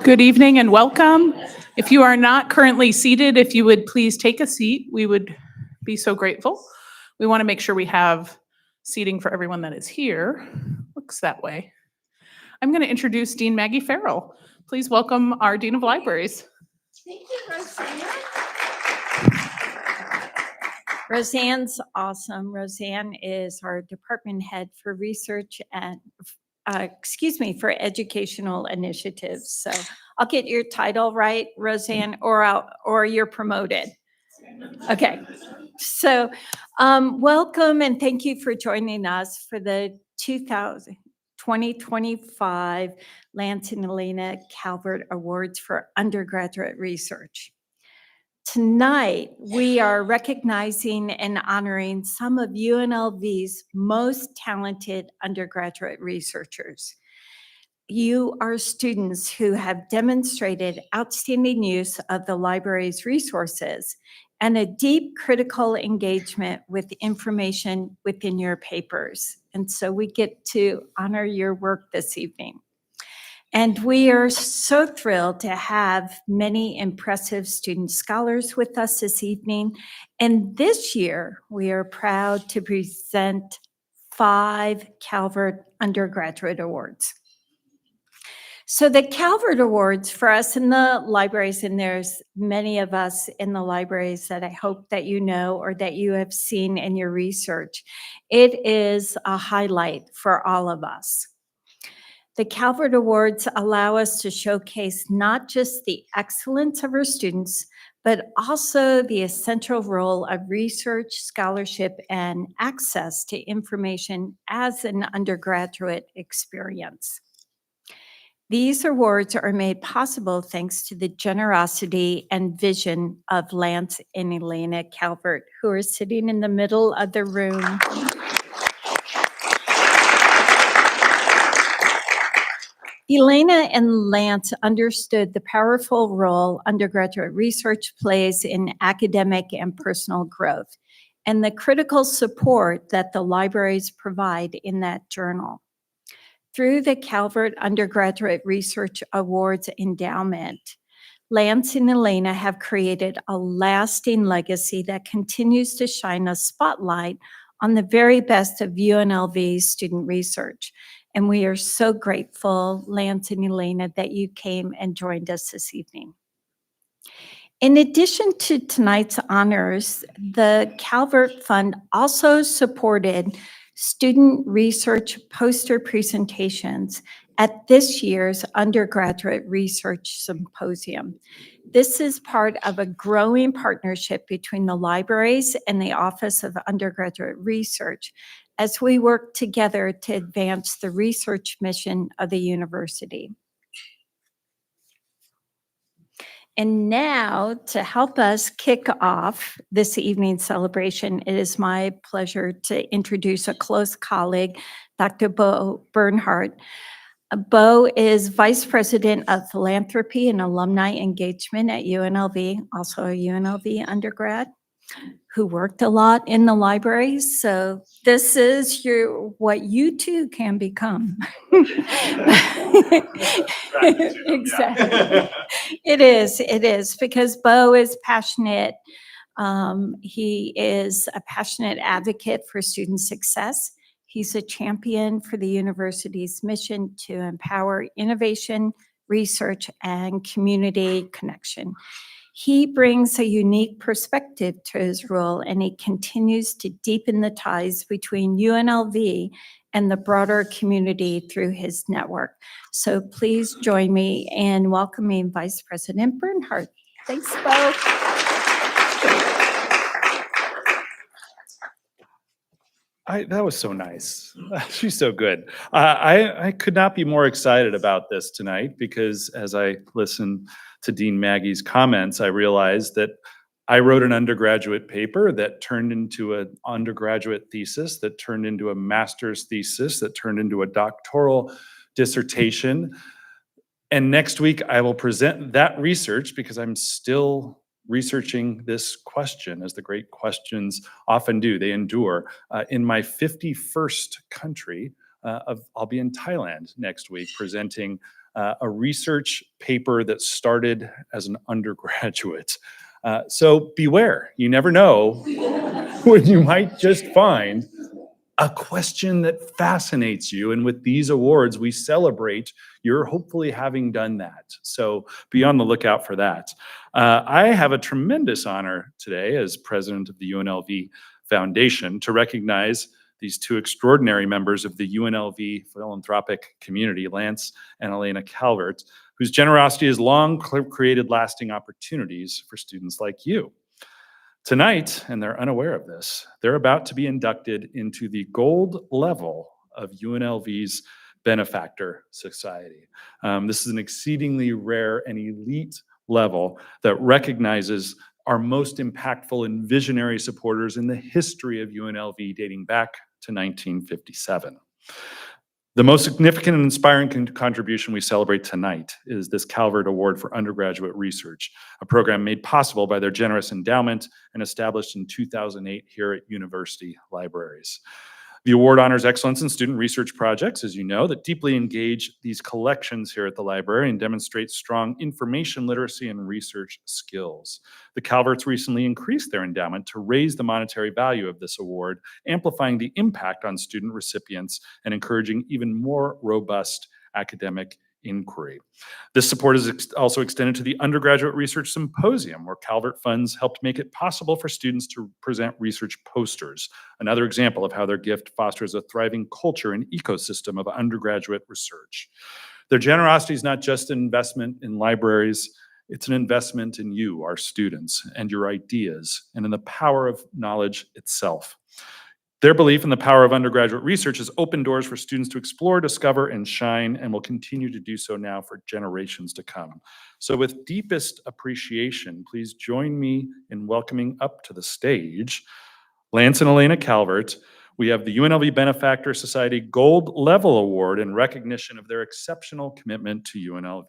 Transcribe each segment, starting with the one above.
Good evening and welcome. If you are not currently seated, if you would please take a seat, we would be so grateful. We want to make sure we have seating for everyone that is here. Looks that way. I'm going to introduce Dean Maggie Farrell. Please welcome our Dean of Libraries. Thank you, Roseanne. Roseanne's awesome. Roseanne is our department head for research and, for educational initiatives. So I'll get your title right, Roseanne, or you're promoted. Okay. So welcome and thank you for joining us for the 2025 Lance and Elena Calvert Awards for Undergraduate Research. Tonight, we are recognizing and honoring some of UNLV's most talented undergraduate researchers. You are students who have demonstrated outstanding use of the library's resources and a deep critical engagement with information within your papers. And so we get to honor your work this evening. And we are so thrilled to have many impressive student scholars with us this evening. And this year, we are proud to present 5 Calvert Undergraduate Awards. So the Calvert Awards for us in the libraries, and there's many of us in the libraries that I hope that you know or that you have seen in your research, it is a highlight for all of us. The Calvert Awards allow us to showcase not just the excellence of our students, but also the essential role of research, scholarship, and access to information as an undergraduate experience. These awards are made possible thanks to the generosity and vision of Lance and Elena Calvert, who are sitting in the middle of the room. Elena and Lance understood the powerful role undergraduate research plays in academic and personal growth, and the critical support that the libraries provide in that journal. Through the Calvert Undergraduate Research Awards Endowment, Lance and Elena have created a lasting legacy that continues to shine a spotlight on the very best of UNLV's student research. And we are so grateful, Lance and Elena, that you came and joined us this evening. In addition to tonight's honors, the Calvert Fund also supported student research poster presentations at this year's Undergraduate Research Symposium. This is part of a growing partnership between the libraries and the Office of Undergraduate Research as we work together to advance the research mission of the university. And now, to help us kick off this evening's celebration, it is my pleasure to introduce a close colleague, Dr. Bo Bernhardt. Bo is Vice President of Philanthropy and Alumni Engagement at UNLV, also a UNLV undergrad, who worked a lot in the library. So this is what you too can become. Exactly. It is, because Bo is passionate. He is a passionate advocate for student success. He's a champion for the university's mission to empower innovation, research, and community connection. He brings a unique perspective to his role, and he continues to deepen the ties between UNLV and the broader community through his network. So please join me in welcoming Vice President Bernhardt. Thanks, Bo. That was so nice. She's so good. I could not be more excited about this tonight, because as I listened to Dean Maggie's comments, I realized that I wrote an undergraduate paper that turned into an undergraduate thesis, that turned into a master's thesis, that turned into a doctoral dissertation. And next week I will present that research, because I'm still researching this question, as the great questions often do. They endure. In my 51st country, I'll be in Thailand next week presenting a research paper that started as an undergraduate. So beware, you never know when you might just find a question that fascinates you. And with these awards, we celebrate you're hopefully having done that. So be on the lookout for that. I have a tremendous honor today as president of the UNLV Foundation to recognize these two extraordinary members of the UNLV philanthropic community, Lance and Elena Calvert, whose generosity has long created lasting opportunities for students like you. Tonight, and they're unaware of this, they're about to be inducted into the gold level of UNLV's Benefactor Society. This is an exceedingly rare and elite level that recognizes our most impactful and visionary supporters in the history of UNLV dating back to 1957. The most significant and inspiring contribution we celebrate tonight is this Calvert Award for Undergraduate Research, a program made possible by their generous endowment and established in 2008 here at university libraries. The award honors excellence in student research projects, as you know, that deeply engage these collections here at the library and demonstrate strong information literacy and research skills. The Calverts recently increased their endowment to raise the monetary value of this award, amplifying the impact on student recipients and encouraging even more robust academic inquiry. This support is also extended to the Undergraduate Research Symposium, where Calvert funds helped make it possible for students to present research posters, another example of how their gift fosters a thriving culture and ecosystem of undergraduate research. Their generosity is not just an investment in libraries, it's an investment in you, our students, and your ideas, and in the power of knowledge itself. Their belief in the power of undergraduate research has opened doors for students to explore, discover, and shine, and will continue to do so now for generations to come. So with deepest appreciation, please join me in welcoming up to the stage Lance and Elena Calvert. We have the UNLV Benefactor Society Gold Level Award in recognition of their exceptional commitment to UNLV.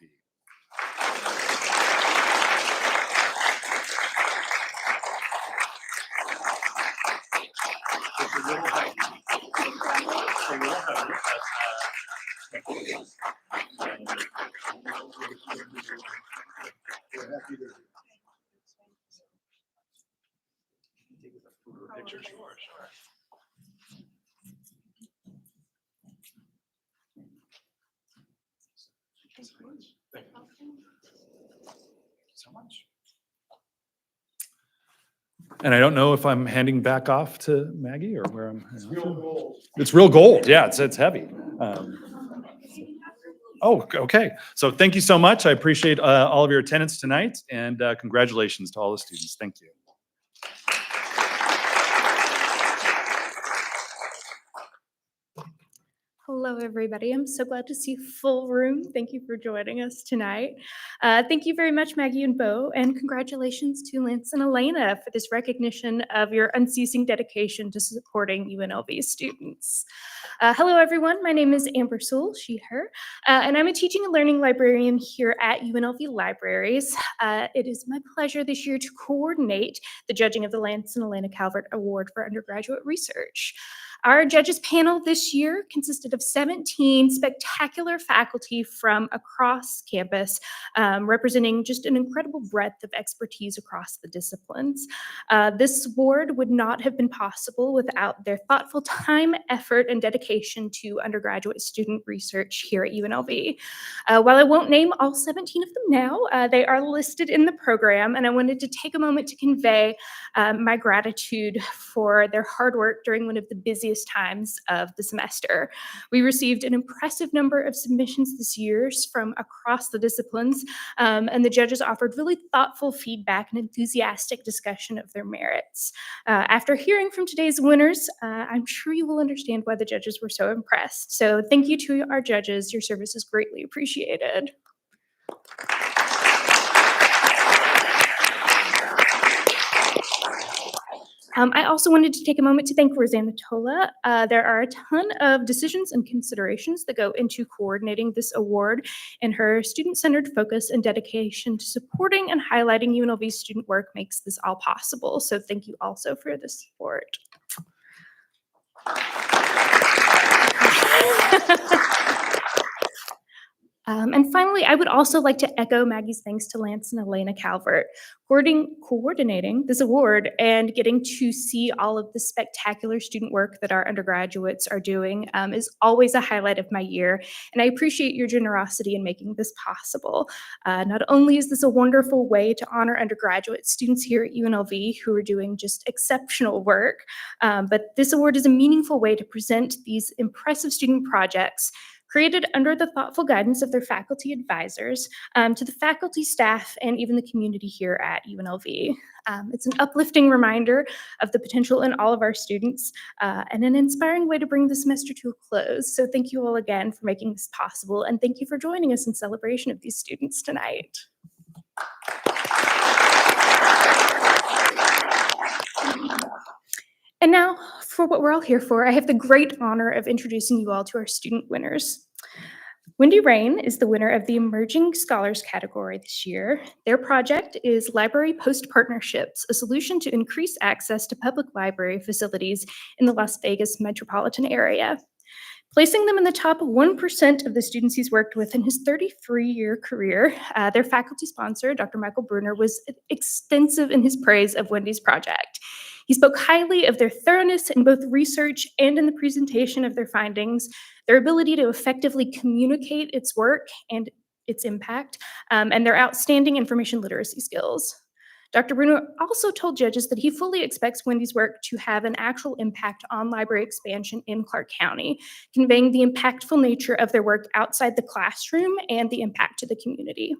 And I don't know if I'm handing back off to Maggie or where I'm. It's real gold. It's real gold. Yeah, it's heavy. Oh, okay. So thank you so much. I appreciate all of your attendance tonight, and congratulations to all the students. Thank you. Hello, everybody. I'm so glad to see full room. Thank you for joining us tonight. Thank you very much, Maggie and Bo, and congratulations to Lance and Elena for this recognition of your unceasing dedication to supporting UNLV students. Hello, everyone. My name is Amber Sewell, she, her, and I'm a teaching and learning librarian here at UNLV Libraries. It is my pleasure this year to coordinate the judging of the Lance and Elena Calvert Award for Undergraduate Research. Our judges panel this year consisted of 17 spectacular faculty from across campus, representing just an incredible breadth of expertise across the disciplines. This award would not have been possible without their thoughtful time, effort, and dedication to undergraduate student research here at UNLV. While I won't name all 17 of them now, they are listed in the program, and I wanted to take a moment to convey my gratitude for their hard work during one of the busiest times of the semester. We received an impressive number of submissions this year from across the disciplines, and the judges offered really thoughtful feedback and enthusiastic discussion of their merits. After hearing from today's winners, I'm sure you will understand why the judges were so impressed. So thank you to our judges. Your service is greatly appreciated. I also wanted to take a moment to thank Rosanna Tola. There are a ton of decisions and considerations that go into coordinating this award, and her student-centered focus and dedication to supporting and highlighting UNLV's student work makes this all possible. So thank you also for the support. finally, I would also like to echo Maggie's thanks to Lance and Elena Calvert, coordinating this award and getting to see all of the spectacular student work that our undergraduates are doing is always a highlight of my year. And I appreciate your generosity in making this possible. Not only is this a wonderful way to honor undergraduate students here at UNLV who are doing just exceptional work, but this award is a meaningful way to present these impressive student projects created under the thoughtful guidance of their faculty advisors to the faculty, staff, and even the community here at UNLV. It's an uplifting reminder of the potential in all of our students and an inspiring way to bring the semester to a close. So thank you all again for making this possible, and thank you for joining us in celebration of these students tonight. And now, for what we're all here for, I have the great honor of introducing you all to our student winners. Wendy Rein is the winner of the Emerging Scholars category this year. Their project is Library Post Partnerships, a solution to increase access to public library facilities in the Las Vegas metropolitan area. Placing them in the top 1% of the students he's worked with in his 33-year career, their faculty sponsor, Dr. Michael Bruner, was extensive in his praise of Wendy's project. He spoke highly of their thoroughness in both research and in the presentation of their findings, their ability to effectively communicate its work and its impact, and their outstanding information literacy skills. Dr. Bruno also told judges that he fully expects Wendy's work to have an actual impact on library expansion in Clark County, conveying the impactful nature of their work outside the classroom and the impact to the community.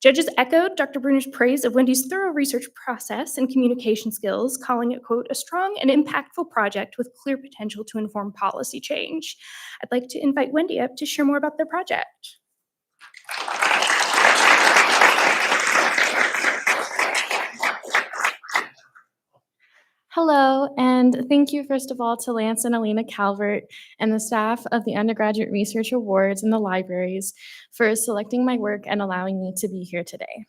Judges echoed Dr. Bruner's praise of Wendy's thorough research process and communication skills, calling it, quote, a strong and impactful project with clear potential to inform policy change. I'd like to invite Wendy up to share more about their project. Hello, and thank you first of all to Lance and Elena Calvert and the staff of the Undergraduate Research Awards and the libraries for selecting my work and allowing me to be here today.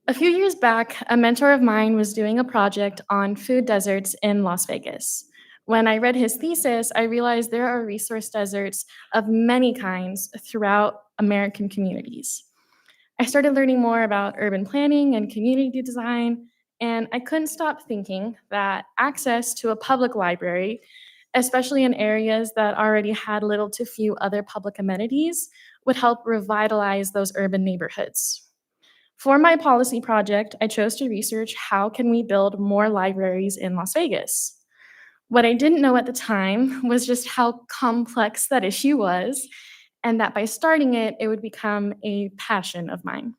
A few years back, a mentor of mine was doing a project on food deserts in Las Vegas. When I read his thesis, I realized there are resource deserts of many kinds throughout American communities. I started learning more about urban planning and community design, and I couldn't stop thinking that access to a public library, especially in areas that already had little to few other public amenities, would help revitalize those urban neighborhoods. For my policy project, I chose to research how can we build more libraries in Las Vegas. What I didn't know at the time was just how complex that issue was, and that by starting it, it would become a passion of mine.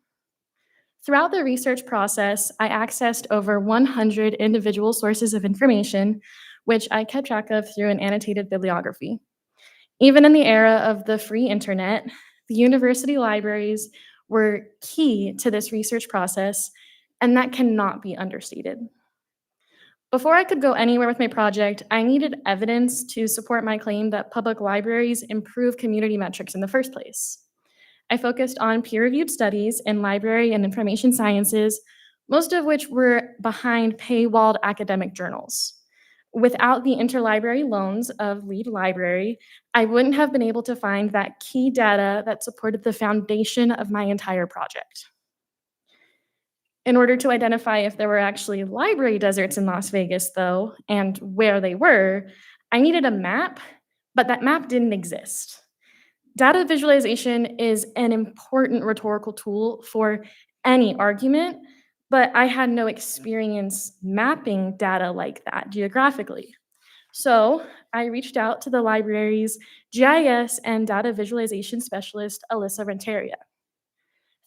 Throughout the research process, I accessed over 100 individual sources of information, which I kept track of through an annotated bibliography. Even in the era of the free internet, the university libraries were key to this research process, and that cannot be understated. Before I could go anywhere with my project, I needed evidence to support my claim that public libraries improve community metrics in the first place. I focused on peer-reviewed studies in library and information sciences, most of which were behind paywalled academic journals. Without the interlibrary loans of Lead Library, I wouldn't have been able to find that key data that supported the foundation of my entire project. In order to identify if there were actually library deserts in Las Vegas, though, and where they were, I needed a map, but that map didn't exist. Data visualization is an important rhetorical tool for any argument, but I had no experience mapping data like that geographically. So I reached out to the library's GIS and data visualization specialist, Alyssa Renteria.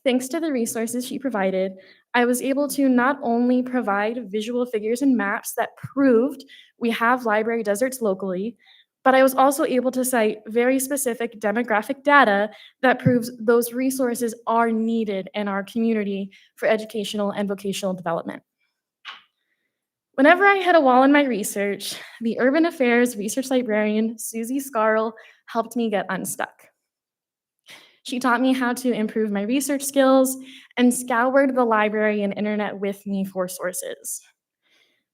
Thanks to the resources she provided, I was able to not only provide visual figures and maps that proved we have library deserts locally, but I was also able to cite very specific demographic data that proves those resources are needed in our community for educational and vocational development. Whenever I hit a wall in my research, the Urban Affairs research librarian, Susie Scarl, helped me get unstuck. She taught me how to improve my research skills and scoured the library and internet with me for sources.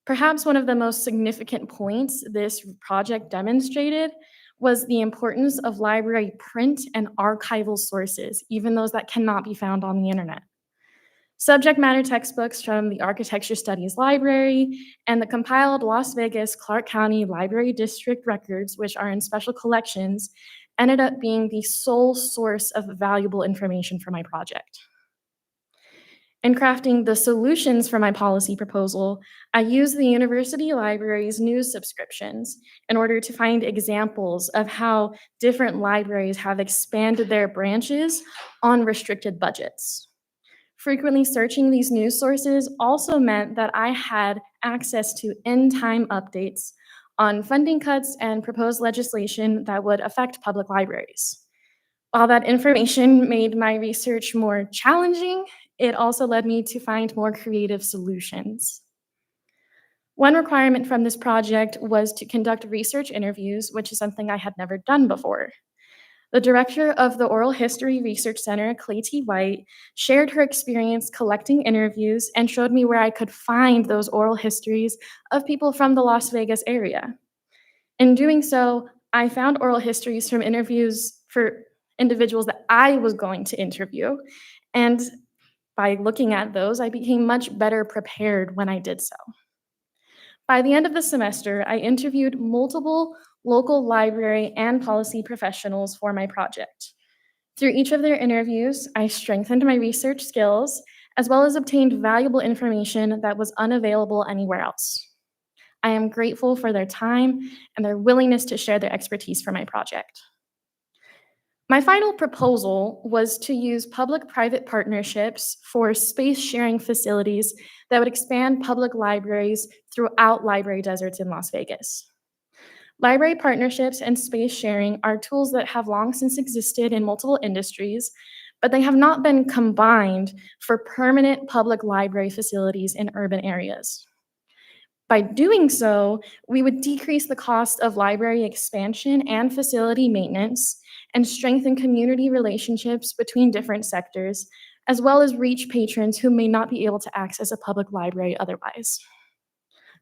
Perhaps one of the most significant points this project demonstrated was the importance of library print and archival sources, even those that cannot be found on the internet. Subject matter textbooks from the Architecture Studies Library and the compiled Las Vegas Clark County Library District records, which are in special collections, ended up being the sole source of valuable information for my project. In crafting the solutions for my policy proposal, I used the university library's news subscriptions in order to find examples of how different libraries have expanded their branches on restricted budgets. Frequently searching these news sources also meant that I had access to in-time updates on funding cuts and proposed legislation that would affect public libraries. While that information made my research more challenging, it also led me to find more creative solutions. One requirement from this project was to conduct research interviews, which is something I had never done before. The director of the Oral History Research Center, Clay T. White, shared her experience collecting interviews and showed me where I could find those oral histories of people from the Las Vegas area. In doing so, I found oral histories from interviews for individuals that I was going to interview, and by looking at those, I became much better prepared when I did so. By the end of the semester, I interviewed multiple local library and policy professionals for my project. Through each of their interviews, I strengthened my research skills, as well as obtained valuable information that was unavailable anywhere else. I am grateful for their time and their willingness to share their expertise for my project. My final proposal was to use public-private partnerships for space-sharing facilities that would expand public libraries throughout library deserts in Las Vegas. Library partnerships and space sharing are tools that have long since existed in multiple industries, but they have not been combined for permanent public library facilities in urban areas. By doing so, we would decrease the cost of library expansion and facility maintenance and strengthen community relationships between different sectors, as well as reach patrons who may not be able to access a public library otherwise.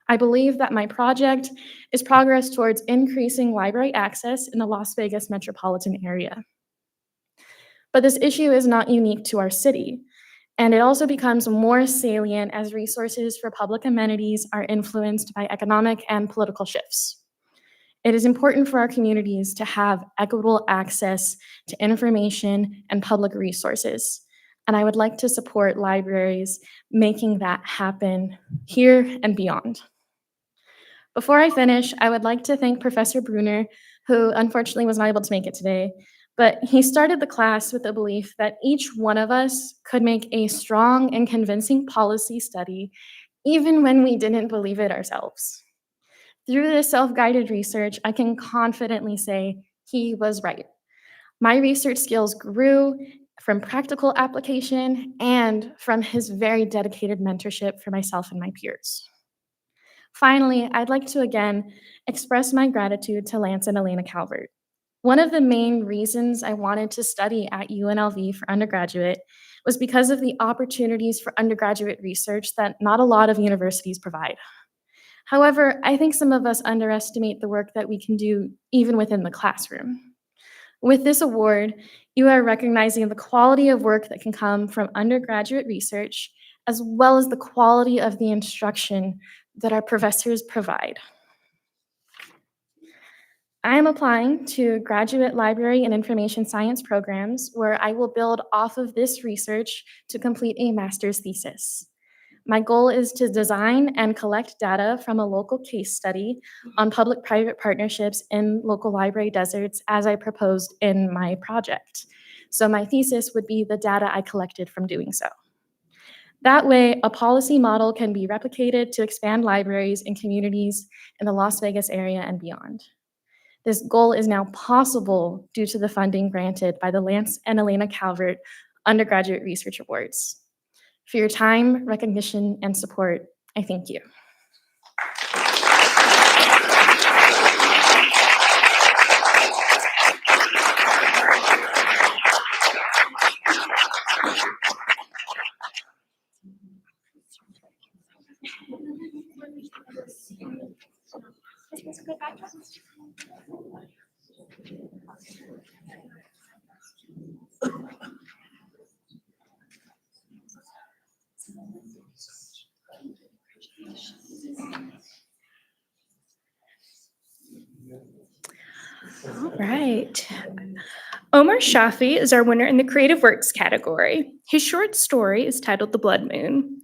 I believe that my project is progress towards increasing library access in the Las Vegas metropolitan area. But this issue is not unique to our city, and it also becomes more salient as resources for public amenities are influenced by economic and political shifts. It is important for our communities to have equitable access to information and public resources, and I would like to support libraries making that happen here and beyond. Before I finish, I would like to thank Professor Bruner, who unfortunately was not able to make it today, but he started the class with the belief that each one of us could make a strong and convincing policy study, even when we didn't believe it ourselves. Through this self-guided research, I can confidently say he was right. My research skills grew from practical application and from his very dedicated mentorship for myself and my peers. Finally, I'd like to again express my gratitude to Lance and Elena Calvert. One of the main reasons I wanted to study at UNLV for undergraduate was because of the opportunities for undergraduate research that not a lot of universities provide. However, I think some of us underestimate the work that we can do even within the classroom. With this award, you are recognizing the quality of work that can come from undergraduate research, as well as the quality of the instruction that our professors provide. I am applying to graduate library and information science programs where I will build off of this research to complete a master's thesis. My goal is to design and collect data from a local case study on public-private partnerships in local library deserts as I proposed in my project. So my thesis would be the data I collected from doing so. That way, a policy model can be replicated to expand libraries in communities in the Las Vegas area and beyond. This goal is now possible due to the funding granted by the Lance and Elena Calvert Undergraduate Research Awards. For your time, recognition, and support, I thank you. All right. Omar Shafi is our winner in the Creative Works category. His short story is titled The Blood Moon.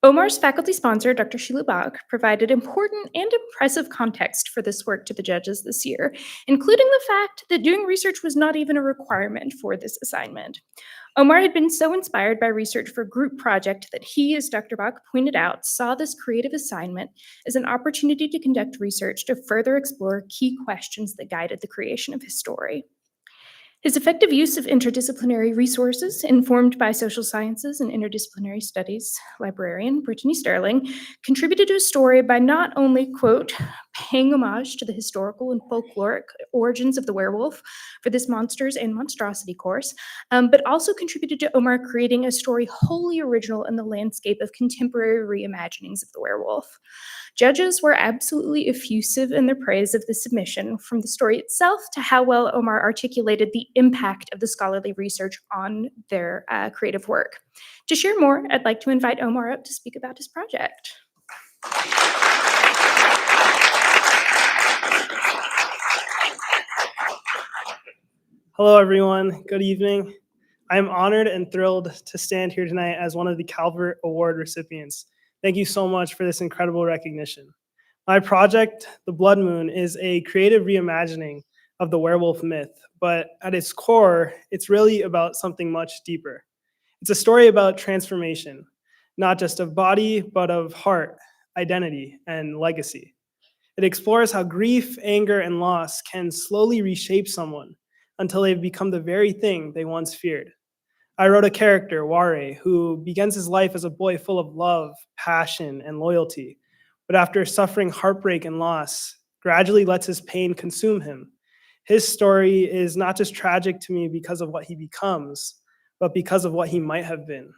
Omar's faculty sponsor, Dr. Sheila Bach, provided important and impressive context for this work to the judges this year, including the fact that doing research was not even a requirement for this assignment. Omar had been so inspired by research for a group project that he, as Dr. Bach pointed out, saw this creative assignment as an opportunity to conduct research to further explore key questions that guided the creation of his story. His effective use of interdisciplinary resources, informed by social sciences and interdisciplinary studies librarian Brittany Sterling, contributed to his story by not only, quote, paying homage to the historical and folkloric origins of the werewolf for this Monsters and Monstrosity course, but also contributed to Omar creating a story wholly original in the landscape of contemporary reimaginings of the werewolf. Judges were absolutely effusive in their praise of the submission, from the story itself to how well Omar articulated the impact of the scholarly research on their creative work. To share more, I'd like to invite Omar up to speak about his project. Hello, everyone. Good evening. I am honored and thrilled to stand here tonight as one of the Calvert Award recipients. Thank you so much for this incredible recognition. My project, The Blood Moon, is a creative reimagining of the werewolf myth, but at its core, it's really about something much deeper. It's a story about transformation, not just of body, but of heart, identity, and legacy. It explores how grief, anger, and loss can slowly reshape someone until they've become the very thing they once feared. I wrote a character, Ware, who begins his life as a boy full of love, passion, and loyalty, but after suffering heartbreak and loss, gradually lets his pain consume him. His story is not just tragic to me because of what he becomes, but because of what he might have been.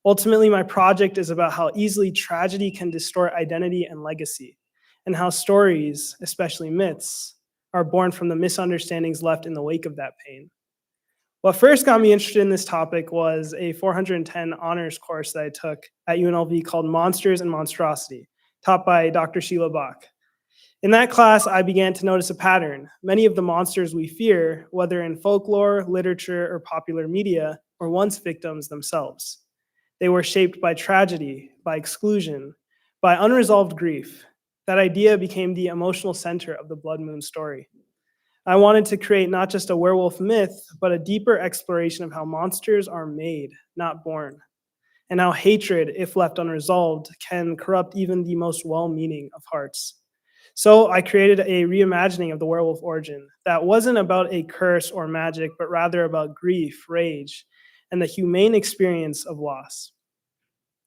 Ultimately, my project is about how easily tragedy can distort identity and legacy, and how stories, especially myths, are born from the misunderstandings left in the wake of that pain. What first got me interested in this topic was a 410 honors course that I took at UNLV called Monsters and Monstrosity, taught by Dr. Sheila Bach. In that class, I began to notice a pattern. Many of the monsters we fear, whether in folklore, literature, or popular media, were once victims themselves. They were shaped by tragedy, by exclusion, by unresolved grief. That idea became the emotional center of the Blood Moon story. I wanted to create not just a werewolf myth, but a deeper exploration of how monsters are made, not born, and how hatred, if left unresolved, can corrupt even the most well-meaning of hearts. So I created a reimagining of the werewolf origin that wasn't about a curse or magic, but rather about grief, rage, and the humane experience of loss.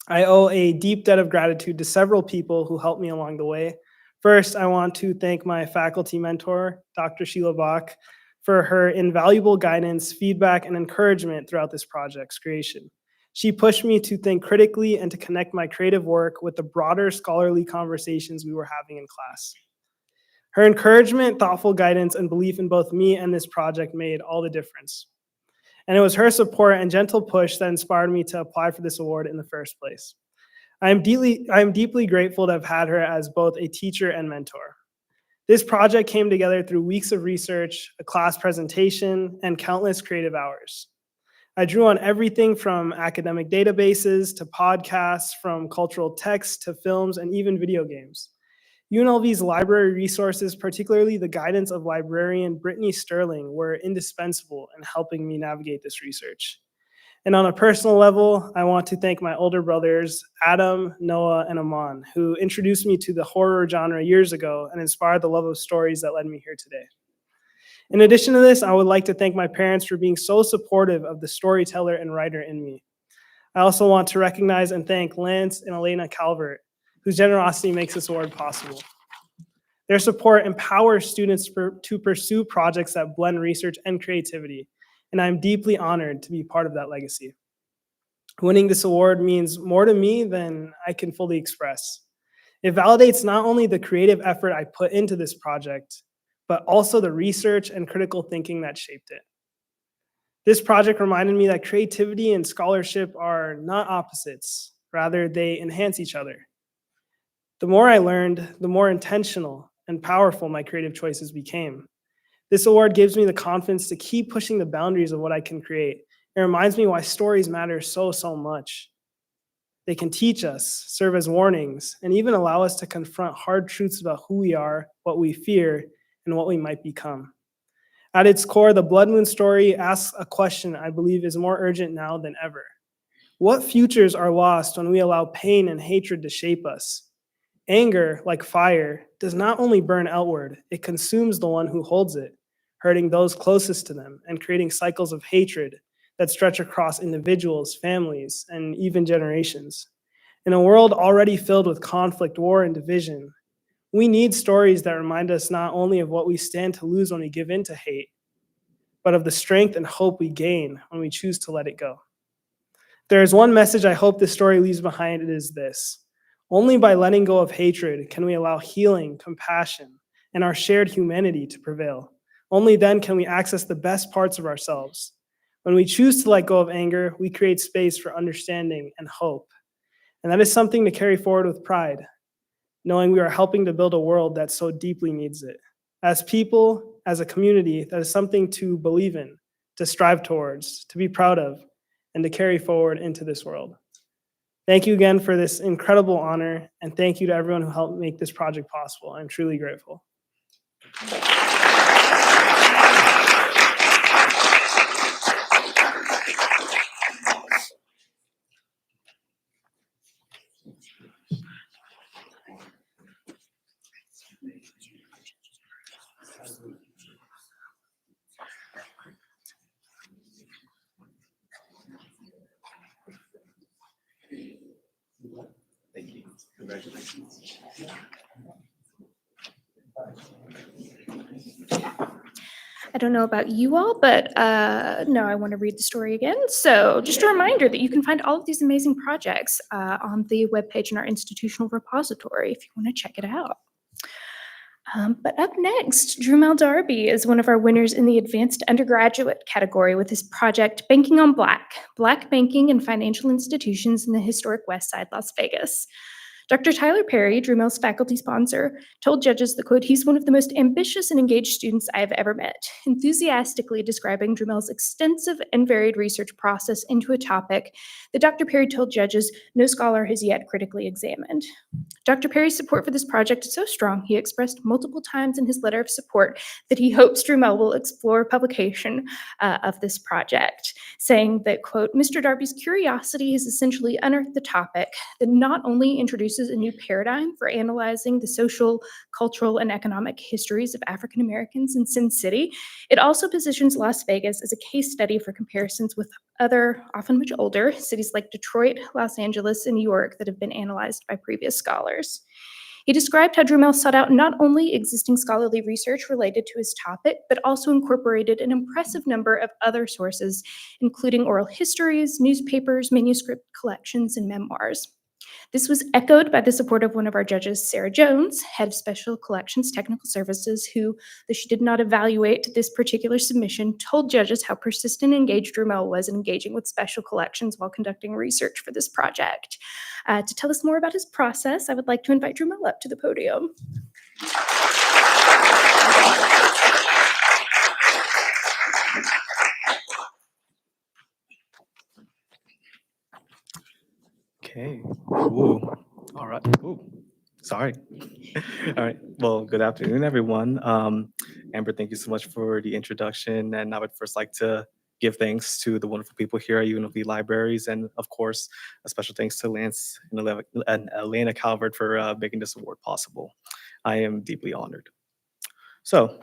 I owe a deep debt of gratitude to several people who helped me along the way. First, I want to thank my faculty mentor, Dr. Sheila Bach, for her invaluable guidance, feedback, and encouragement throughout this project's creation. She pushed me to think critically and to connect my creative work with the broader scholarly conversations we were having in class. Her encouragement, thoughtful guidance, and belief in both me and this project made all the difference. And it was her support and gentle push that inspired me to apply for this award in the first place. I am deeply grateful to have had her as both a teacher and mentor. This project came together through weeks of research, a class presentation, and countless creative hours. I drew on everything from academic databases to podcasts, from cultural texts to films and even video games. UNLV's library resources, particularly the guidance of librarian Brittany Sterling, were indispensable in helping me navigate this research. And on a personal level, I want to thank my older brothers, Adam, Noah, and Aman, who introduced me to the horror genre years ago and inspired the love of stories that led me here today. In addition to this, I would like to thank my parents for being so supportive of the storyteller and writer in me. I also want to recognize and thank Lance and Elena Calvert, whose generosity makes this award possible. Their support empowers students to pursue projects that blend research and creativity, and I'm deeply honored to be part of that legacy. Winning this award means more to me than I can fully express. It validates not only the creative effort I put into this project, but also the research and critical thinking that shaped it. This project reminded me that creativity and scholarship are not opposites, rather they enhance each other. The more I learned, the more intentional and powerful my creative choices became. This award gives me the confidence to keep pushing the boundaries of what I can create. It reminds me why stories matter so much. They can teach us, serve as warnings, and even allow us to confront hard truths about who we are, what we fear, and what we might become. At its core, the Blood Moon story asks a question I believe is more urgent now than ever. What futures are lost when we allow pain and hatred to shape us? Anger, like fire, does not only burn outward, it consumes the one who holds it, hurting those closest to them and creating cycles of hatred that stretch across individuals, families, and even generations. In a world already filled with conflict, war, and division, we need stories that remind us not only of what we stand to lose when we give in to hate, but of the strength and hope we gain when we choose to let it go. There is one message I hope this story leaves behind. It is this: only by letting go of hatred can we allow healing, compassion, and our shared humanity to prevail. Only then can we access the best parts of ourselves. When we choose to let go of anger, we create space for understanding and hope. And that is something to carry forward with pride, knowing we are helping to build a world that so deeply needs it. As people, as a community, that is something to believe in, to strive towards, to be proud of, and to carry forward into this world. Thank you again for this incredible honor, and thank you to everyone who helped make this project possible. I'm truly grateful. Thank you. Congratulations. I don't know about you all, but no, I want to read the story again. So just a reminder that you can find all of these amazing projects on the webpage in our institutional repository if you want to check it out. But up next, Drewmel Darby is one of our winners in the Advanced Undergraduate category with his project Banking on Black Banking and Financial Institutions in the Historic Westside, Las Vegas. Dr. Tyler Perry, Drewmel's faculty sponsor, told judges that, quote, he's one of the most ambitious and engaged students I have ever met, enthusiastically describing Drewmel's extensive and varied research process into a topic that Dr. Perry told judges no scholar has yet critically examined. Dr. Perry's support for this project is so strong, he expressed multiple times in his letter of support that he hopes Drewmel will explore publication of this project, saying that, quote, Mr. Darby's curiosity has essentially unearthed the topic that not only introduces a new paradigm for analyzing the social, cultural, and economic histories of African Americans in Sin City, it also positions Las Vegas as a case study for comparisons with other, often much older, cities like Detroit, Los Angeles, and New York that have been analyzed by previous scholars. He described how Drewmel sought out not only existing scholarly research related to his topic, but also incorporated an impressive number of other sources, including oral histories, newspapers, manuscript collections, and memoirs. This was echoed by the support of one of our judges, Sarah Jones, head of Special Collections Technical Services, who, though she did not evaluate this particular submission, told judges how persistent and engaged Drewmel was in engaging with special collections while conducting research for this project. To tell us more about his process, I would like to invite Drewmel up to the podium. Okay. Ooh. All right. Ooh. Sorry. All right. Well, good afternoon, everyone. Amber, thank you so much for the introduction. And I would first like to give thanks to the wonderful people here at UNLV Libraries. And of course, a special thanks to Lance and Elena Calvert for making this award possible. I am deeply honored. So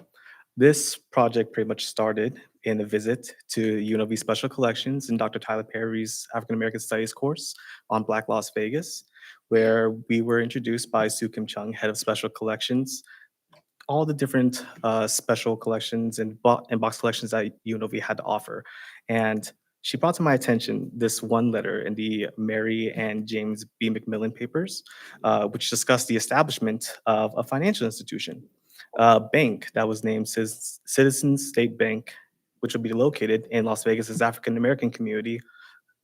this project pretty much started in a visit to UNLV Special Collections in Dr. Tyler Perry's African American Studies course on Black Las Vegas, where we were introduced by Sue Kim Chung, head of Special Collections, all the different special collections and box collections that UNLV had to offer. And she brought to my attention this one letter in the Mary and James B. McMillan papers, which discussed the establishment of a financial institution, a bank that was named Citizens State Bank, which would be located in Las Vegas's African American community,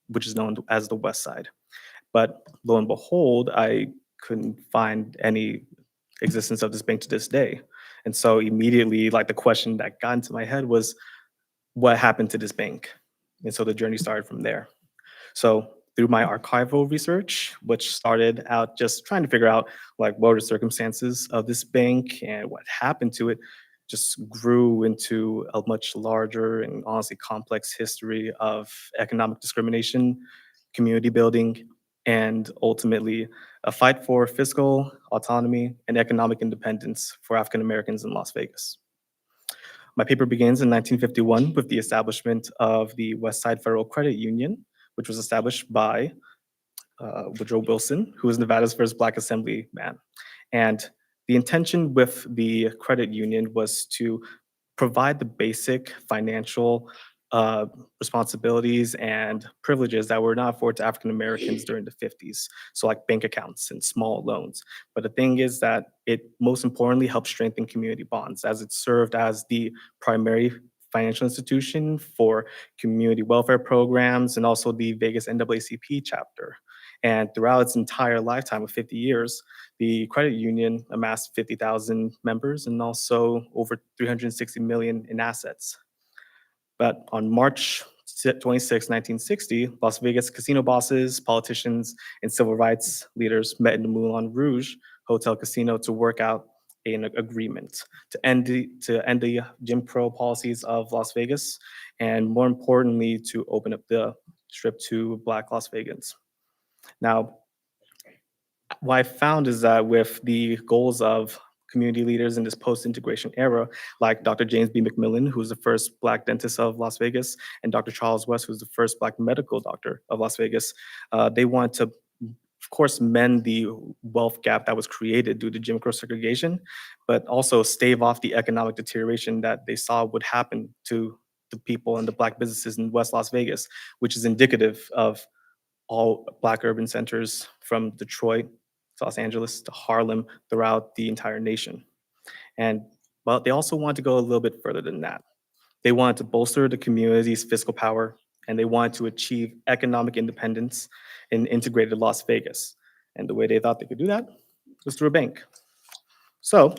which is known as the Westside. But lo and behold, I couldn't find any existence of this bank to this day. And so immediately, like the question that got into my head was, what happened to this bank? And so the journey started from there. So through my archival research, which started out just trying to figure out like what were the circumstances of this bank and what happened to it, just grew into a much larger and honestly complex history of economic discrimination, community building, and ultimately a fight for fiscal autonomy and economic independence for African Americans in Las Vegas. My paper begins in 1951 with the establishment of the Westside Federal Credit Union, which was established by Woodrow Wilson, who was Nevada's first Black assemblyman. And the intention with the credit union was to provide the basic financial responsibilities and privileges that were not afforded to African Americans during the 50s. So like bank accounts and small loans. But the thing is that it most importantly helped strengthen community bonds as it served as the primary financial institution for community welfare programs and also the Vegas NAACP chapter. And throughout its entire lifetime of 50 years, the credit union amassed 50,000 members and also over 360 million in assets. But on March 26, 1960, Las Vegas casino bosses, politicians, and civil rights leaders met in the Moulin Rouge Hotel Casino to work out an agreement to end the Jim Crow policies of Las Vegas, and more importantly, to open up the strip to Black Las Vegans. Now, what I found is that with the goals of community leaders in this post-integration era, like Dr. James B. McMillan, who was the first Black dentist of Las Vegas, and Dr. Charles West, who was the first Black medical doctor of Las Vegas, they wanted to, of course, mend the wealth gap that was created due to Jim Crow segregation, but also stave off the economic deterioration that they saw would happen to the people and the Black businesses in West Las Vegas, which is indicative of all Black urban centers from Detroit to Los Angeles to Harlem throughout the entire nation. And but they also wanted to go a little bit further than that. They wanted to bolster the community's fiscal power, and they wanted to achieve economic independence in integrated Las Vegas. And the way they thought they could do that was through a bank. So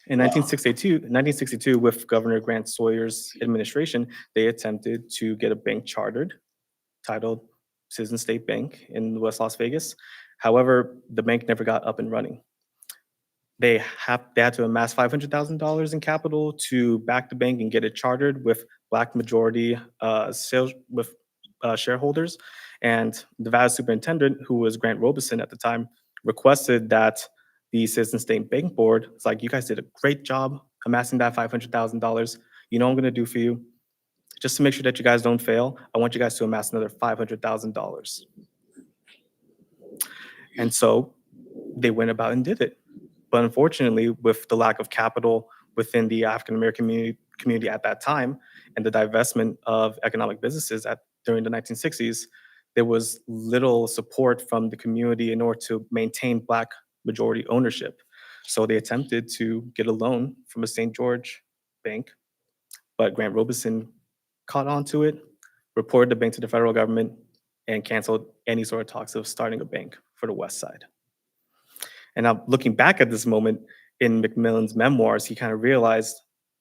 in 1962, with Governor Grant Sawyer's administration, they attempted to get a bank chartered, titled Citizen State Bank in West Las Vegas. However, the bank never got up and running. They had to amass $500,000 in capital to back the bank and get it chartered with Black majority shareholders. And Nevada superintendent, who was Grant Robeson at the time, requested that the Citizen State Bank Board, it's like, you guys did a great job amassing that $500,000. You know what I'm gonna do for you? Just to make sure that you guys don't fail, I want you guys to amass another $500,000. And so they went about and did it. But unfortunately, with the lack of capital within the African American community at that time and the divestment of economic businesses during the 1960s, there was little support from the community in order to maintain Black majority ownership. So they attempted to get a loan from a St. George bank, but Grant Robeson caught on to it, reported the bank to the federal government, and canceled any sort of talks of starting a bank for the West Side. And now looking back at this moment in McMillan's memoirs, he kind of realized,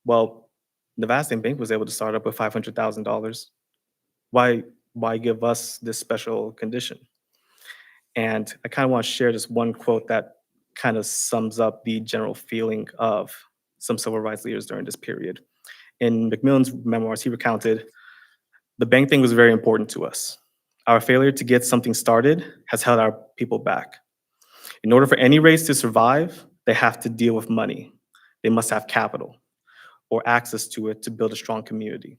well, Nevada State Bank was able to start up with $500,000. Why give us this special condition? And I kind of want to share this one quote that kind of sums up the general feeling of some civil rights leaders during this period. In McMillan's memoirs, he recounted, "The bank thing was very important to us. Our failure to get something started has held our people back. In order for any race to survive, they have to deal with money. They must have capital or access to it to build a strong community.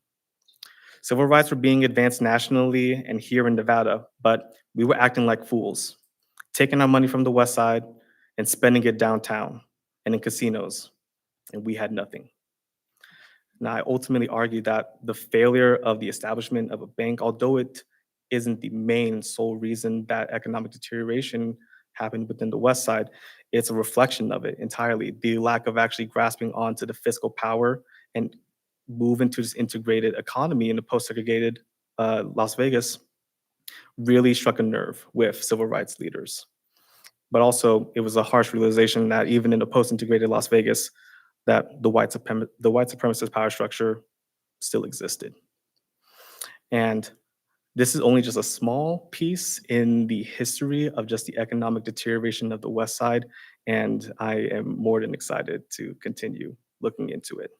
Civil rights were being advanced nationally and here in Nevada, but we were acting like fools, taking our money from the West Side and spending it downtown and in casinos, and we had nothing." Now, I ultimately argue that the failure of the establishment of a bank, although it isn't the main sole reason that economic deterioration happened within the West Side, it's a reflection of it entirely. The lack of actually grasping onto the fiscal power and move into this integrated economy in the post-segregated Las Vegas really struck a nerve with civil rights leaders. but also it was a harsh realization that even in a post-integrated Las Vegas, that the white supremacist power structure still existed. And this is only just a small piece in the history of just the economic deterioration of the West Side, and I am more than excited to continue looking into it.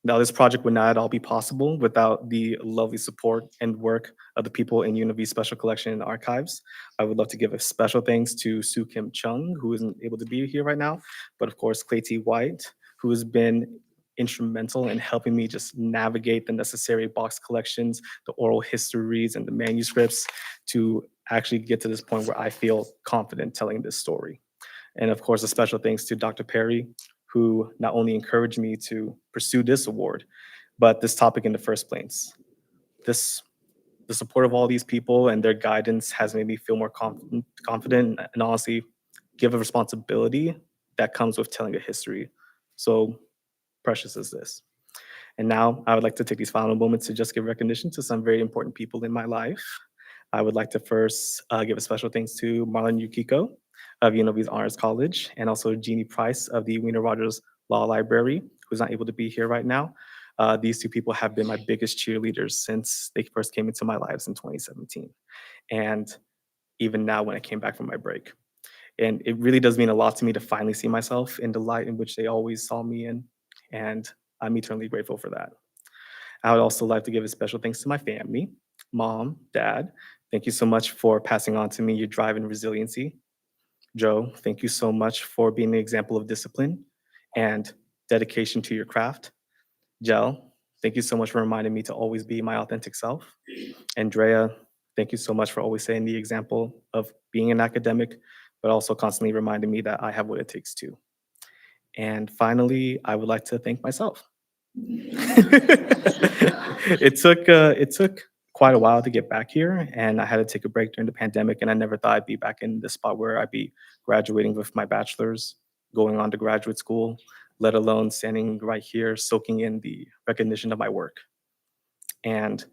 Now, this project would not at all be possible without the lovely support and work of the people in UNLV's Special Collection and Archives. I would love to give a special thanks to Sue Kim Chung, who isn't able to be here right now, but of course, Clay T. White, who has been instrumental in helping me just navigate the necessary box collections, the oral histories, and the manuscripts to actually get to this point where I feel confident telling this story. And of course, a special thanks to Dr. Perry, who not only encouraged me to pursue this award, but this topic in the first place. The support of all these people and their guidance has made me feel more confident and honestly give a responsibility that comes with telling a history. So precious is this. And now I would like to take these final moments to just give recognition to some very important people in my life. I would like to first give a special thanks to Marlon Yukiko of UNLV's Honors College, and also Jeannie Price of the Wiener Rogers Law Library, who's not able to be here right now. These two people have been my biggest cheerleaders since they first came into my lives in 2017. And even now when I came back from my break. And it really does mean a lot to me to finally see myself in the light in which they always saw me in. And I'm eternally grateful for that. I would also like to give a special thanks to my family, mom, dad. Thank you so much for passing on to me your drive and resiliency. Joe, thank you so much for being an example of discipline and dedication to your craft. Jel, thank you so much for reminding me to always be my authentic self. Andrea, thank you so much for always setting the example of being an academic, but also constantly reminding me that I have what it takes to. And finally, I would like to thank myself. It took quite a while to get back here, and I had to take a break during the pandemic, and I never thought I'd be back in this spot where I'd be graduating with my bachelor's, going on to graduate school, let alone standing right here, soaking in the recognition of my work. And it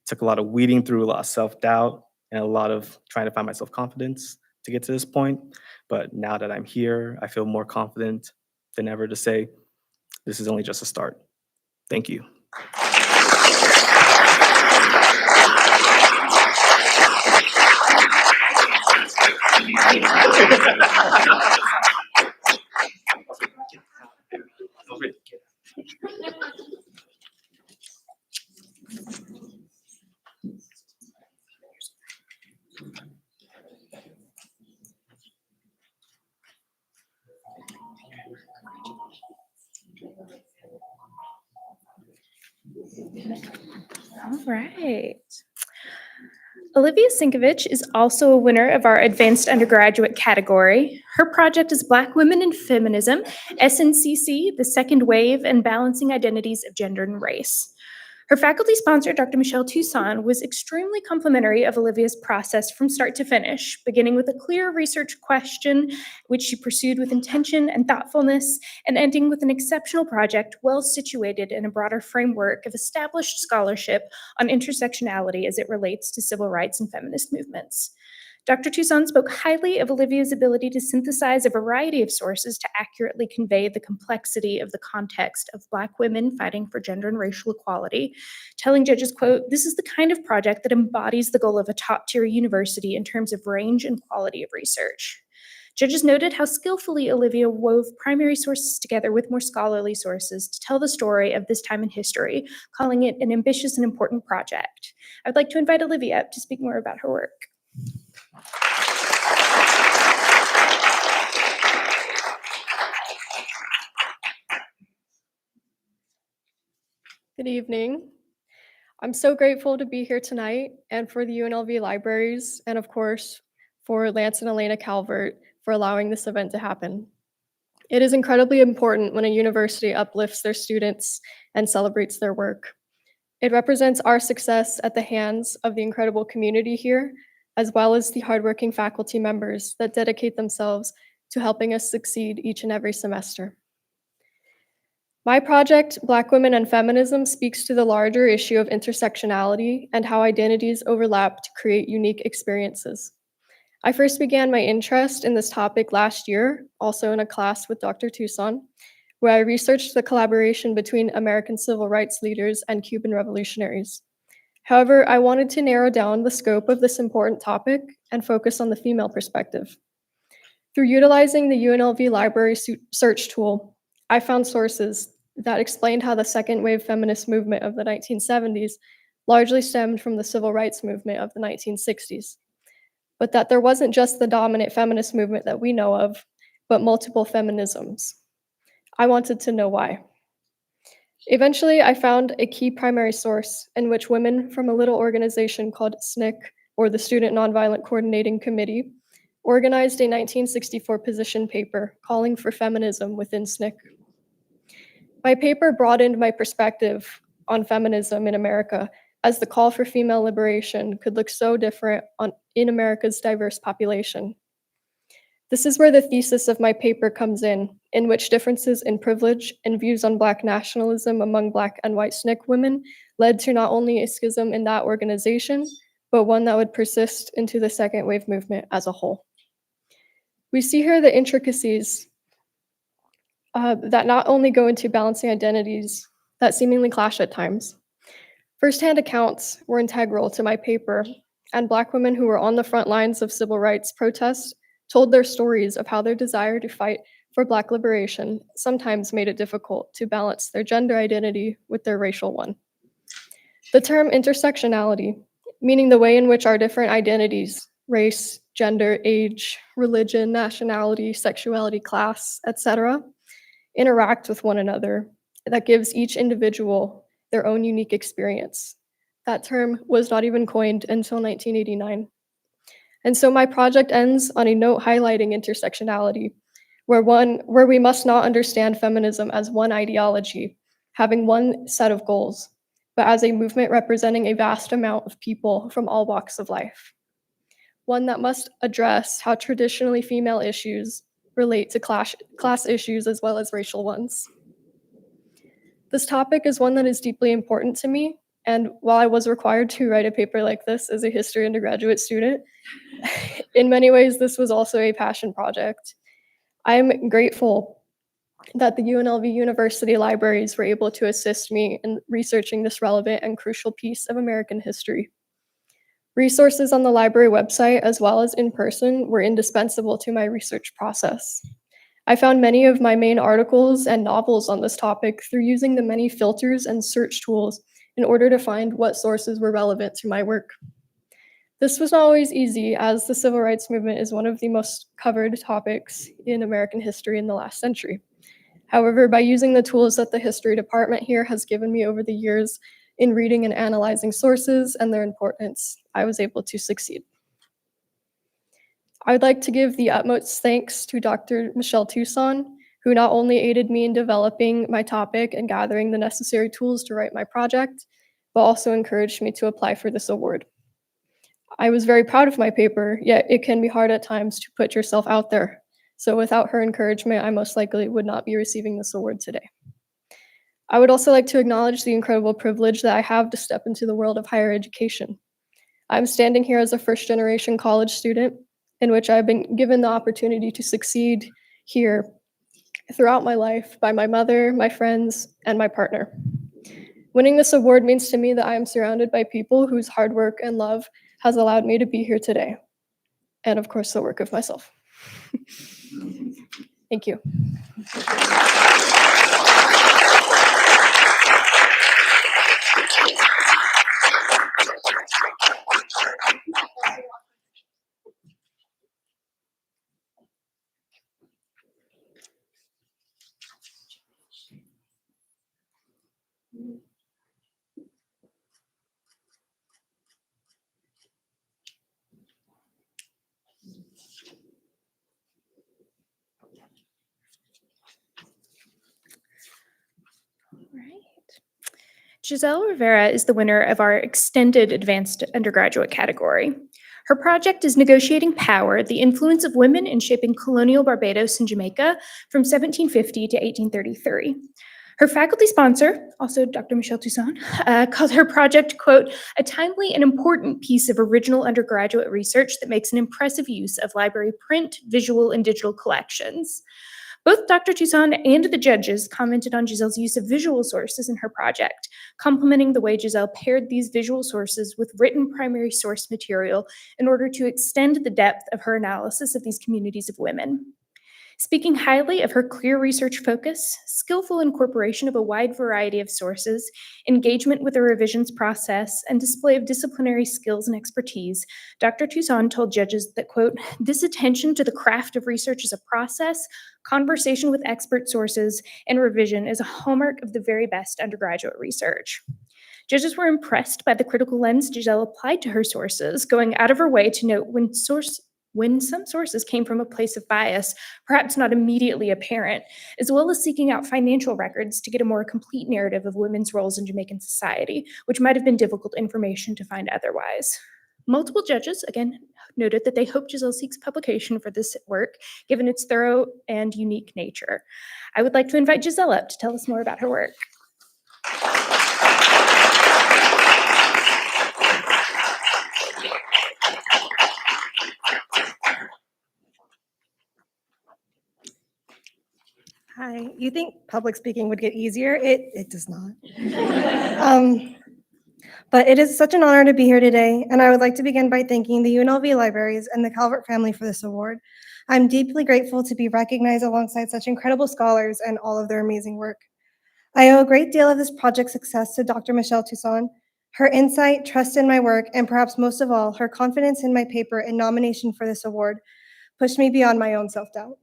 took a lot of weeding through, a lot of self-doubt, and a lot of trying to find my self-confidence to get to this point. But now that I'm here, I feel more confident than ever to say, this is only just a start. Thank you. All right. Olivia Sinkevitch is also a winner of our Advanced Undergraduate category. Her project is Black Women in Feminism, SNCC, the Second Wave, and Balancing Identities of Gender and Race. Her faculty sponsor, Dr. Michelle Toussaint, was extremely complimentary of Olivia's process from start to finish, beginning with a clear research question, which she pursued with intention and thoughtfulness, and ending with an exceptional project well situated in a broader framework of established scholarship on intersectionality as it relates to civil rights and feminist movements. Dr. Toussaint spoke highly of Olivia's ability to synthesize a variety of sources to accurately convey the complexity of the context of Black women fighting for gender and racial equality, telling judges, quote, "This is the kind of project that embodies the goal of a top-tier university in terms of range and quality of research." Judges noted how skillfully Olivia wove primary sources together with more scholarly sources to tell the story of this time in history, calling it an ambitious and important project. I would like to invite Olivia up to speak more about her work. Good evening. I'm so grateful to be here tonight and for the UNLV libraries and of course for Lance and Elena Calvert for allowing this event to happen. It is incredibly important when a university uplifts their students and celebrates their work. It represents our success at the hands of the incredible community here, as well as the hardworking faculty members that dedicate themselves to helping us succeed each and every semester. My project, Black Women and Feminism, speaks to the larger issue of intersectionality and how identities overlap to create unique experiences. I first began my interest in this topic last year, also in a class with Dr. Tucson, where I researched the collaboration between American civil rights leaders and Cuban revolutionaries. However, I wanted to narrow down the scope of this important topic and focus on the female perspective. Through utilizing the UNLV library search tool, I found sources that explained how the second wave feminist movement of the 1970s largely stemmed from the civil rights movement of the 1960s, but that there wasn't just the dominant feminist movement that we know of, but multiple feminisms. I wanted to know why. Eventually, I found a key primary source in which women from a little organization called SNCC, or the Student Nonviolent Coordinating Committee, organized a 1964 position paper calling for feminism within SNCC. My paper broadened my perspective on feminism in America, as the call for female liberation could look so different in America's diverse population. This is where the thesis of my paper comes in which differences in privilege and views on Black nationalism among Black and white SNCC women led to not only a schism in that organization, but one that would persist into the second wave movement as a whole. We see here the intricacies that not only go into balancing identities that seemingly clash at times. Firsthand accounts were integral to my paper, and Black women who were on the front lines of civil rights protests told their stories of how their desire to fight for Black liberation sometimes made it difficult to balance their gender identity with their racial one. The term intersectionality, meaning the way in which our different identities, race, gender, age, religion, nationality, sexuality, class, etc., interact with one another, that gives each individual their own unique experience. That term was not even coined until 1989. And so my project ends on a note highlighting intersectionality, where we must not understand feminism as one ideology, having one set of goals, but as a movement representing a vast amount of people from all walks of life. One that must address how traditionally female issues relate to class issues as well as racial ones. This topic is one that is deeply important to me, and while I was required to write a paper like this as a history undergraduate student, in many ways this was also a passion project. I am grateful that the UNLV University libraries were able to assist me in researching this relevant and crucial piece of American history. Resources on the library website, as well as in person, were indispensable to my research process. I found many of my main articles and novels on this topic through using the many filters and search tools in order to find what sources were relevant to my work. This was not always easy, as the civil rights movement is one of the most covered topics in American history in the last century. However, by using the tools that the history department here has given me over the years in reading and analyzing sources and their importance, I was able to succeed. I would like to give the utmost thanks to Dr. Michelle Tucson, who not only aided me in developing my topic and gathering the necessary tools to write my project, but also encouraged me to apply for this award. I was very proud of my paper, yet it can be hard at times to put yourself out there. So without her encouragement, I most likely would not be receiving this award today. I would also like to acknowledge the incredible privilege that I have to step into the world of higher education. I'm standing here as a first-generation college student, in which I've been given the opportunity to succeed here throughout my life by my mother, my friends, and my partner. Winning this award means to me that I am surrounded by people whose hard work and love has allowed me to be here today. And of course, the work of myself. Thank you. Giselle Rivera is the winner of our Extended Advanced Undergraduate category. Her project is Negotiating Power, the Influence of Women in Shaping Colonial Barbados and Jamaica from 1750 to 1833. Her faculty sponsor, also Dr. Michelle Toussaint, called her project, quote, a timely and important piece of original undergraduate research that makes an impressive use of library print, visual, and digital collections. Both Dr. Toussaint and the judges commented on Giselle's use of visual sources in her project, complimenting the way Giselle paired these visual sources with written primary source material in order to extend the depth of her analysis of these communities of women. Speaking highly of her clear research focus, skillful incorporation of a wide variety of sources, engagement with the revisions process, and display of disciplinary skills and expertise, Dr. Toussaint told judges that, quote, this attention to the craft of research as a process, conversation with expert sources, and revision is a hallmark of the very best undergraduate research. Judges were impressed by the critical lens Giselle applied to her sources, going out of her way to note when some sources came from a place of bias, perhaps not immediately apparent, as well as seeking out financial records to get a more complete narrative of women's roles in Jamaican society, which might have been difficult information to find otherwise. Multiple judges, again, noted that they hope Giselle seeks publication for this work, given its thorough and unique nature. I would like to invite Giselle up to tell us more about her work. Hi, you think public speaking would get easier? It does not. But it is such an honor to be here today, and I would like to begin by thanking the UNLV Libraries and the Calvert family for this award. I'm deeply grateful to be recognized alongside such incredible scholars and all of their amazing work. I owe a great deal of this project's success to Dr. Michelle Toussaint. Her insight, trust in my work, and perhaps most of all, her confidence in my paper and nomination for this award pushed me beyond my own self-doubt.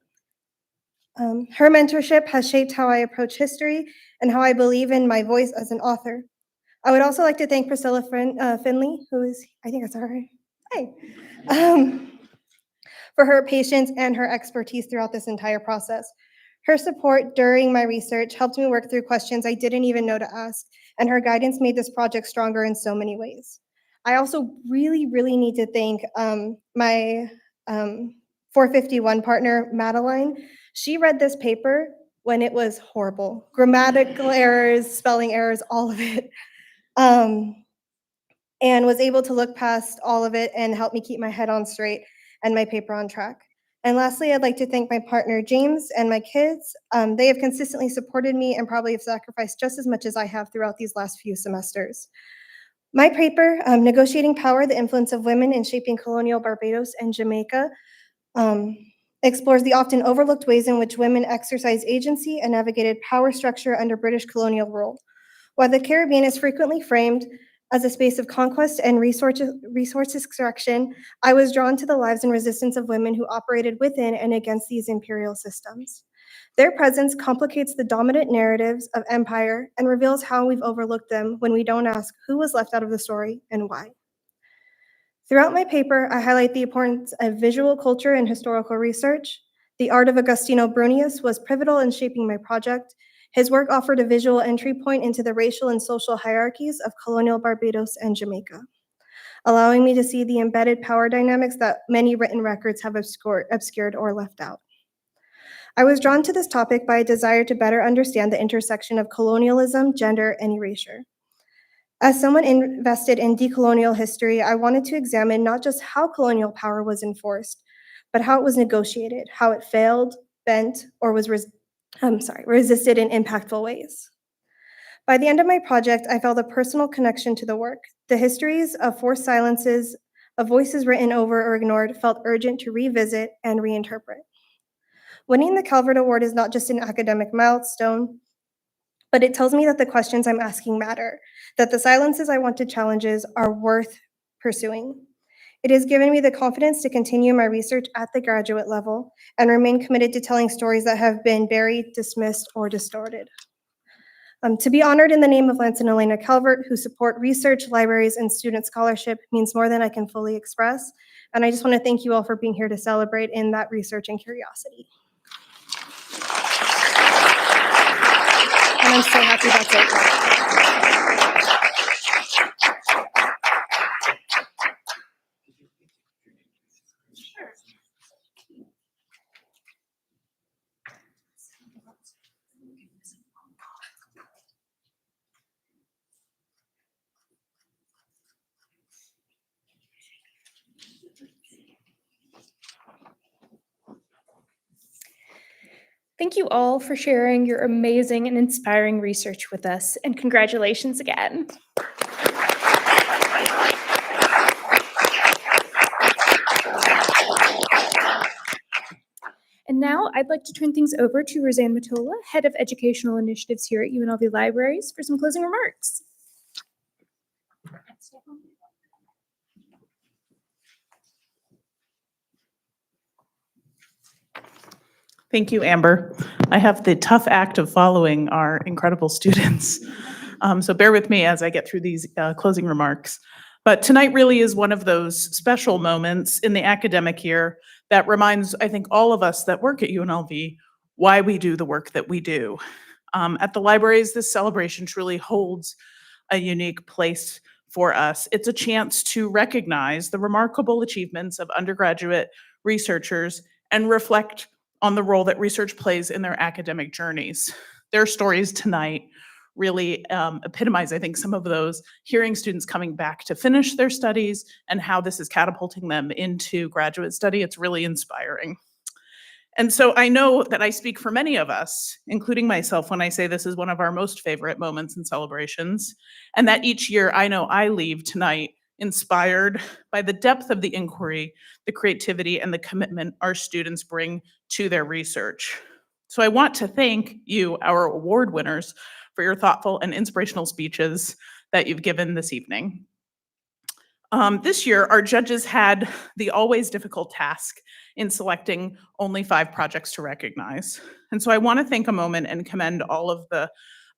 Her mentorship has shaped how I approach history and how I believe in my voice as an author. I would also like to thank Priscilla Finley, who is, I think I saw her, hi, for her patience and her expertise throughout this entire process. Her support during my research helped me work through questions I didn't even know to ask, and her guidance made this project stronger in so many ways. I also really need to thank my 451 partner, Madeline. She read this paper when it was horrible. Grammatical errors, spelling errors, all of it. And was able to look past all of it and help me keep my head on straight and my paper on track. And lastly, I'd like to thank my partner, James, and my kids. They have consistently supported me and probably have sacrificed just as much as I have throughout these last few semesters. My paper, Negotiating Power, the Influence of Women in Shaping Colonial Barbados and Jamaica, explores the often overlooked ways in which women exercise agency and navigated power structure under British colonial rule. While the Caribbean is frequently framed as a space of conquest and resource extraction, I was drawn to the lives and resistance of women who operated within and against these imperial systems. Their presence complicates the dominant narratives of empire and reveals how we've overlooked them when we don't ask who was left out of the story and why. Throughout my paper, I highlight the importance of visual culture and historical research. The art of Agostino Brunius was pivotal in shaping my project. His work offered a visual entry point into the racial and social hierarchies of colonial Barbados and Jamaica, allowing me to see the embedded power dynamics that many written records have obscured or left out. I was drawn to this topic by a desire to better understand the intersection of colonialism, gender, and erasure. As someone invested in decolonial history, I wanted to examine not just how colonial power was enforced, but how it was negotiated, how it failed, bent, or was resisted in impactful ways. By the end of my project, I felt a personal connection to the work. The histories of forced silences, of voices written over or ignored, felt urgent to revisit and reinterpret. Winning the Calvert Award is not just an academic milestone, but it tells me that the questions I'm asking matter, that the silences I want to challenge are worth pursuing. It has given me the confidence to continue my research at the graduate level and remain committed to telling stories that have been buried, dismissed, or distorted. To be honored in the name of Lance and Elena Calvert, who support research, libraries, and student scholarship, means more than I can fully express. And I just want to thank you all for being here to celebrate in that research and curiosity. And I'm so happy that's over. Thank you all for sharing your amazing and inspiring research with us, and congratulations again. And now I'd like to turn things over to Roseanne Matola, Head of Educational Initiatives here at UNLV Libraries, for some closing remarks. Thank you, Amber. I have the tough act of following our incredible students. So bear with me as I get through these closing remarks. But tonight really is one of those special moments in the academic year that reminds, I think, all of us that work at UNLV why we do the work that we do. At the libraries, this celebration truly holds a unique place for us. It's a chance to recognize the remarkable achievements of undergraduate researchers and reflect on the role that research plays in their academic journeys. Their stories tonight really epitomize, I think, some of those, hearing students coming back to finish their studies and how this is catapulting them into graduate study. It's really inspiring. And so I know that I speak for many of us, including myself, when I say this is one of our most favorite moments and celebrations, and that each year I know I leave tonight inspired by the depth of the inquiry, the creativity, and the commitment our students bring to their research. So I want to thank you, our award winners, for your thoughtful and inspirational speeches that you've given this evening. This year, our judges had the always difficult task in selecting only 5 projects to recognize. And so I want to take a moment and commend all of the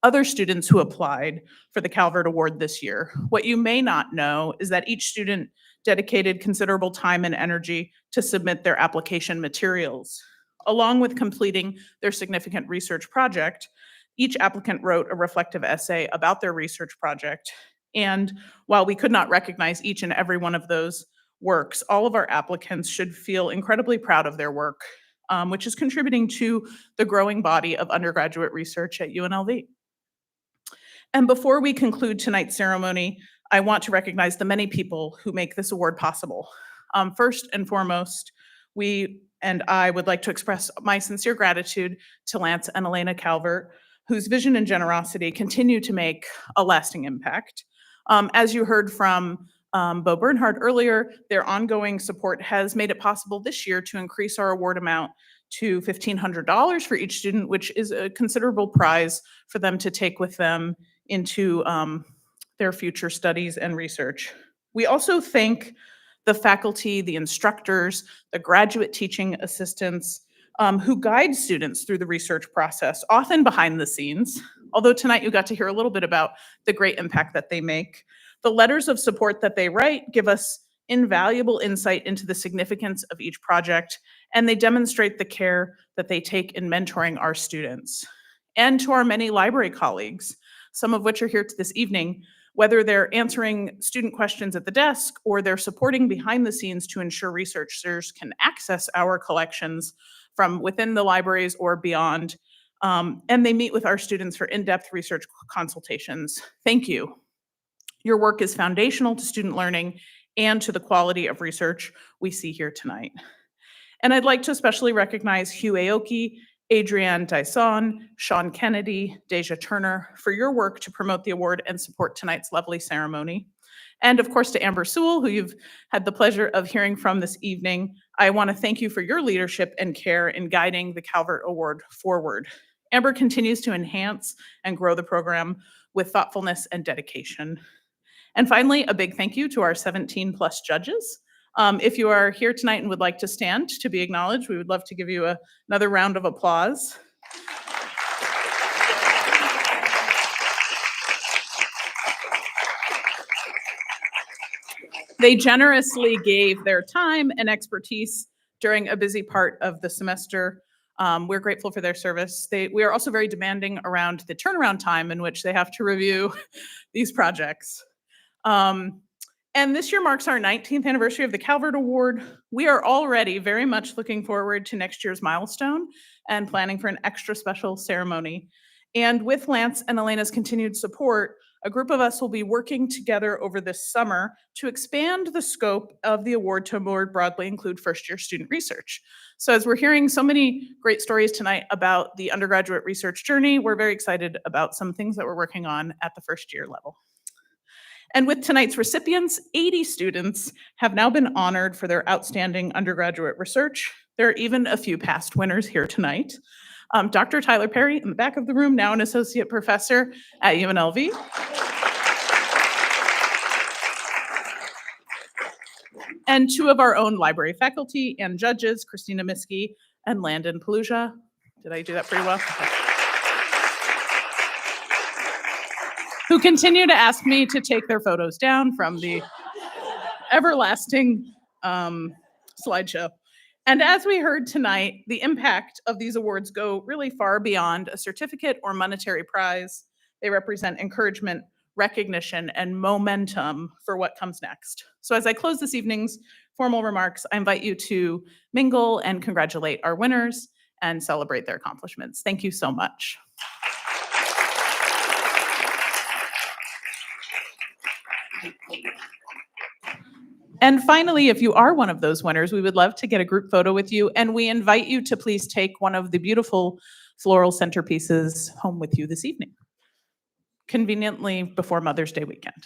other students who applied for the Calvert Award this year. What you may not know is that each student dedicated considerable time and energy to submit their application materials. Along with completing their significant research project, each applicant wrote a reflective essay about their research project. And while we could not recognize each and every one of those works, all of our applicants should feel incredibly proud of their work, which is contributing to the growing body of undergraduate research at UNLV. And before we conclude tonight's ceremony, I want to recognize the many people who make this award possible. First and foremost, we and I would like to express my sincere gratitude to Lance and Elena Calvert, whose vision and generosity continue to make a lasting impact. As you heard from Bo Bernhardt earlier, their ongoing support has made it possible this year to increase our award amount to $1,500 for each student, which is a considerable prize for them to take with them into their future studies and research. We also thank the faculty, the instructors, the graduate teaching assistants who guide students through the research process, often behind the scenes. Although tonight you got to hear a little bit about the great impact that they make. The letters of support that they write give us invaluable insight into the significance of each project, and they demonstrate the care that they take in mentoring our students. And to our many library colleagues, some of which are here this evening, whether they're answering student questions at the desk or they're supporting behind the scenes to ensure researchers can access our collections from within the libraries or beyond. And they meet with our students for in-depth research consultations. Thank you. Your work is foundational to student learning and to the quality of research we see here tonight. And I'd like to especially recognize Hugh Aoki, Adrienne Dyson, Sean Kennedy, Deja Turner for your work to promote the award and support tonight's lovely ceremony. And of course to Amber Sewell, who you've had the pleasure of hearing from this evening. I want to thank you for your leadership and care in guiding the Calvert Award forward. Amber continues to enhance and grow the program with thoughtfulness and dedication. And finally, a big thank you to our 17+ judges. If you are here tonight and would like to stand to be acknowledged, we would love to give you another round of applause. They generously gave their time and expertise during a busy part of the semester. We're grateful for their service. We are also very demanding around the turnaround time in which they have to review these projects. And this year marks our 19th anniversary of the Calvert Award. We are already very much looking forward to next year's milestone and planning for an extra special ceremony. And with Lance and Elena's continued support, a group of us will be working together over this summer to expand the scope of the award to more broadly include first-year student research. So as we're hearing so many great stories tonight about the undergraduate research journey, we're very excited about some things that we're working on at the first-year level. And with tonight's recipients, 80 students have now been honored for their outstanding undergraduate research. There are even a few past winners here tonight. Dr. Tyler Perry in the back of the room, now an associate professor at UNLV. And two of our own library faculty and judges, Christina Miskey and Landon Pelusia. Did I do that pretty well? Who continue to ask me to take their photos down from the everlasting slideshow. And as we heard tonight, the impact of these awards go really far beyond a certificate or monetary prize. They represent encouragement, recognition, and momentum for what comes next. So as I close this evening's formal remarks, I invite you to mingle and congratulate our winners and celebrate their accomplishments. Thank you so much. And finally, if you are one of those winners, we would love to get a group photo with you, and we invite you to please take one of the beautiful floral centerpieces home with you this evening, conveniently before Mother's Day weekend.